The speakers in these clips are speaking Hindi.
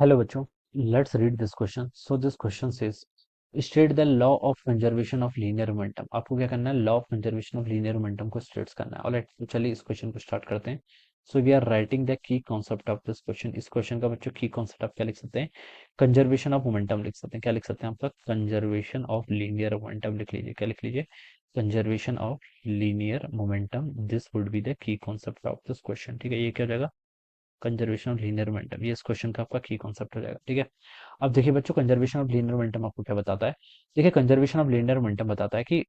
Hello बच्चों, let's read this question. So this question says, state the law of conservation of linear momentum. आपको क्या करना है? Law of conservation of linear momentum को स्टेट्स करना है. ऑलराइट, तो चलिए इस क्वेश्चन को स्टार्ट करते हैं. So we are writing the key concept of this question. इस क्वेश्चन का बच्चों की कॉन्सेप्ट आप क्या लिख सकते हैं? कंजर्वेशन ऑफ मोमेंटम लिख सकते हैं. क्या लिख सकते हैं? आपका कंजर्वेशन ऑफ लीनियर मोमेंटम लिख लीजिए. क्या लिख लीजिए? Conservation of linear momentum. This would be the key concept of this question. ठीक है, ये क्या हो जाएगा? Conservation of linear momentum. ये इस क्वेश्चन का आपका की कॉन्सेप्ट हो जाएगा. ठीक है, अब देखिए बच्चों, कंजर्वेशन ऑफ लीनियर मोमेंटम आपको क्या बताता है? देखिए, कंजर्वेशन ऑफ लीनियर मोमेंटम बताता है कि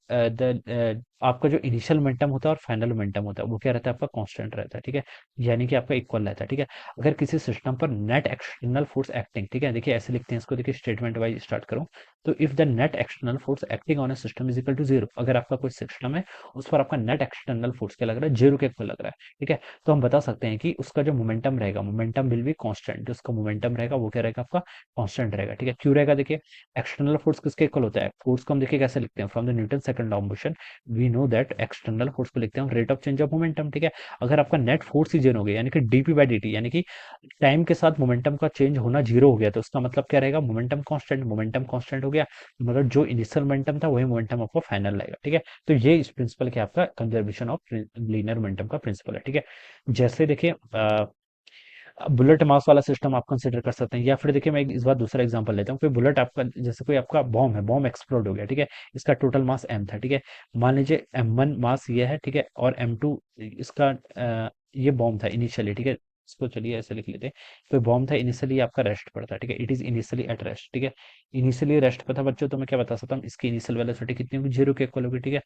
आपका जो इनिशियल मोमेंटम होता है और फाइनल मोमेंटम होता है वो क्या रहता है? आपका कांस्टेंट रहता है. ठीक है, यानी कि आपका इक्वल रहता है. ठीक है, अगर किसी सिस्टम पर नेट एक्सटर्नल फोर्स एक्टिंग, ठीक है, देखिए ऐसे लिखते हैं इसको. देखिए स्टेटमेंट वाइज स्टार्ट करूं तो if the net external force acting on a system is equal to zero. अगर आपका कोई सिस्टम है उस पर आपका नेट एक्सटर्नल फोर्स क्या लग रहा है? जीरो के इक्वल लग रहा है. ठीक है, तो हम बता सकते हैं कि उसका जो मोमेंटम रहेगा, मोमेंटम विल बी कांस्टेंट. जो उसका मोमेंटम रहेगा वो क्या रहेगा? आपका कांस्टेंट रहेगा. ठीक है, क्यों रहेगा? देखिए, एक्सटर्नल फोर्स किसके इक्वल होता है? फोर्स को हम देखिए कैसे लिखते हैं, from the Newton second law of motion we know that external force को लिखते हैं हम rate of change of momentum. ठीक है, अगर आपका नेट फोर्स ही जीरो हो गया यानी कि डीपी बाई डी, यानी कि टाइम के साथ मोमेंटम का चेंज होना जीरो हो गया, तो उसका मतलब क्या रहेगा? Momentum constant. मोमेंटम कांस्टेंट हो गया मतलब जो इनिशियल मोमेंटम था वही मोमेंटम आपको फाइनल रहेगा. ठीक है, तो ये इस प्रिंसिपल के आपका कंजर्वेशन ऑफ लीनियर मोमेंटम का प्रिंसिपल है. ठीक है, जैसे देखिए बुलेट मास वाला सिस्टम आप कंसिडर कर सकते हैं, या फिर देखिए मैं इस बार दूसरा एग्जांपल लेता हूँ. कोई बुलेट आपका, जैसे कोई आपका बॉम्ब है, बॉम्ब एक्सप्लोड हो गया. ठीक है, इसका टोटल मास m था. ठीक है, मान लीजिए m1 मास ये है. ठीक है, और m2 इसका ये बॉम्ब था इनिशियली. ठीक है, इसको चलिए ऐसे लिख लेते हैं. तो बॉम्ब था इनिशियली आपका रेस्ट पर था. ठीक है, it is initially at rest. ठीक है, इनिशियली रेस्ट पर था बच्चों, तो मैं क्या बता सकता हूँ? इसकी इनिशियल वेलोसिटी कितनी होगी? जीरो के इक्वल होगी. ठीक है,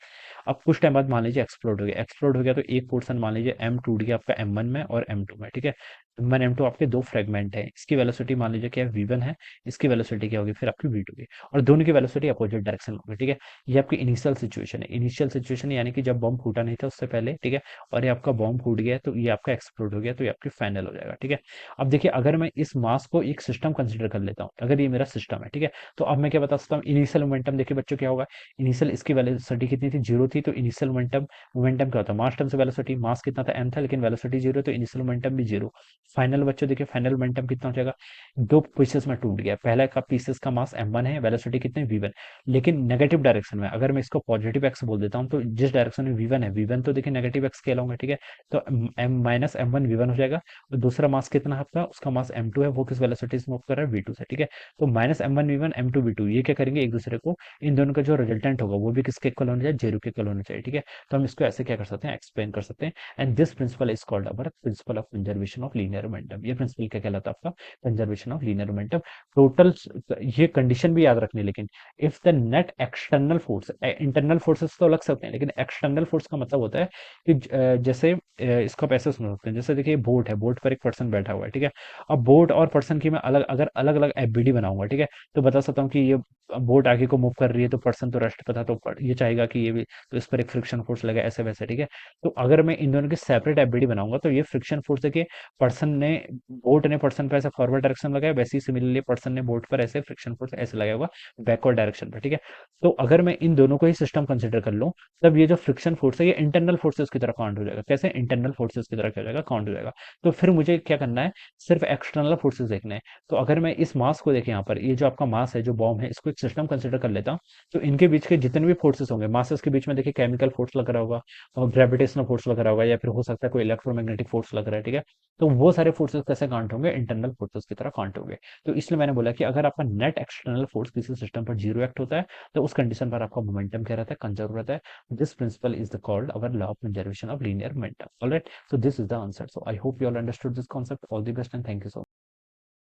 अब कुछ टाइम बाद मान लीजिए एक्सप्लोड हो गया. एक्सप्लोड हो गया तो एक पोर्सन मान लीजिए m टूट गया आपका m1 में और m2 में. ठीक है, m1 m2 आपके दो फ्रेगमेंट है. इसकी वेलोसिटी मान लीजिए क्या v1 है, इसकी वेलोसिटी क्या होगी? फिर आपकी v2 होगी, और दोनों की वेलोसिटी अपोजिट डायरेक्शन में होगी. ठीक है, ये आपकी इनिशियल सिचुएशन है. इनिशियल सिचुएशन यानी कि जब बॉम्ब फूटा नहीं था उससे पहले. ठीक है, और ये आपका बॉम्ब फूट गया तो ये आपका एक्सप्लोड हो गया, तो ये आपकी फाइनल हो जाएगा. ठीक है, अब देखिए अगर मैं इस मास को एक सिस्टम कंसिडर कर लेता हूँ, अगर ये मेरा सिस्टम है. ठीक है, तो अब मैं क्या बता सकता हूँ? इनिशियल मोमेंटम देखिए बच्चों क्या होगा? इनिशियल इसकी वेलोसिटी कितनी थी? जीरो थी. तो इनिशियल मोमेंटम, मोमेंटम क्या होता है? मास टर्म से वेलोसिटी. मास कितना था? m था, लेकिन वेलोसिटी जीरो, तो इनिशियल मोमेंटम भी जीरो. फाइनल बच्चों देखिए फाइनल मोमेंटम कितना हो जाएगा? दो पीसेस में टूट गया. पहला का पीसेस का मास m1 है, वेलोसिटी कितनी? v1. लेकिन नेगेटिव डायरेक्शन में अगर मैं इसको पॉजिटिव एक्स बोल देता हूँ, तो जिस डायरेक्शन में v1 है, v1 तो देखिए नेगेटिव एक्स स्केल होंगे. ठीक है, तो m माइनस m1 v1 हो जाएगा. और दूसरा मास कितना है आपका? उसका मास m2 है, वो किस वेलोसिटी से मूव कर रहा है? v2 से. ठीक है, तो minus m1 v1 m2 v2 ये क्या करेंगे? एक दूसरे को, इन दोनों का जो रिजल्टेंट होगा वो भी किसके इक्वल होना चाहिए? जीरो के इक्वल होना चाहिए. ठीक है, तो हम इसको ऐसे क्या कर सकते हैं? एक्सप्लेन कर सकते हैं. And this principle is called our principle of conservation of linear momentum. ये प्रिंसिपल क्या कहलाता है? आपका conservation of linear momentum. Total, ये कंडीशन भी याद रखनी है, लेकिन if the net external force, internal forces तो लग सकते हैं लेकिन एक्सटर्नल फोर्स का मतलब होता है कि जैसे इसको आप ऐसे समझ सकते हैं, जैसे देखिए बोट है, बोट पर एक पर्सन बैठा हुआ है. ठीक है, अब बोट और पर्सन की मैं अलग, अगर अलग अलग एफबीडी बनाऊंगा, ठीक है, तो बता सकता हूँ कि ये बोट आगे को मूव कर रही है तो पर्सन तो रेस्ट पे था, तो ये चाहेगा कि ये भी, तो इस पर एक फ्रिक्शन फोर्स लगा, ऐसे वैसे. ठीक है, तो अगर मैं इन दोनों की सेपरेट एफबीडी बनाऊंगा तो ये फ्रिक्शन फोर्स देखिए, पर्सन ने, बोट ने पर्सन पर ऐसे फॉरवर्ड डायरेक्शन लगाया, वैसे ही सिमिलरली पर्सन ने बोट पर ऐसे फ्रिक्शन फोर्स ऐसे लगाया होगा बैकवर्ड डायरेक्शन पर. ठीक है, तो अगर मैं इन दोनों को ही सिस्टम कंसिडर कर लूं, तब ये जो फ्रिक्शन फोर्स है ये इंटरनल फोर्सेस की तरह काउंट हो जाएगा. कैसे? इंटरनल फोर्सेस की तरह क्या हो जाएगा? काउंट हो जाएगा. तो फिर मुझे क्या करना है? सिर्फ एक्सटर्नल फोर्सेस देखने हैं. तो अगर मैं इस मास को देखें, यहाँ पर ये जो आपका मास है, जो बॉम्ब है, इसको एक सिस्टम कंसिडर कर लेता हूँ, तो इनके बीच के जितने भी फोर्सेस होंगे, मासेस के बीच में देखिए केमिकल फोर्स लग रहा होगा, और ग्रेविटेशनल फोर्स लग रहा होगा, या फिर हो सकता है कोई इलेक्ट्रोमैग्नेटिक फोर्स लग रहा है. ठीक है, तो वो सारे फोर्सेस कैसे काउंट होंगे? इंटरनल फोर्सेस की तरह काउंट होंगे. तो इसलिए मैंने बोला कि अगर आपका नेट एक्सटर्नल फोर्स किसी सिस्टम पर जीरो एक्ट होता है, तो उस कंडीशन पर आपका मोमेंटम क्या रहता है? कंजर्व रहता है. This principle is the called our law of conservation of linear momentum. Alright, so this is the answer. So I hope you all understood this concept. All the best and thank you so much.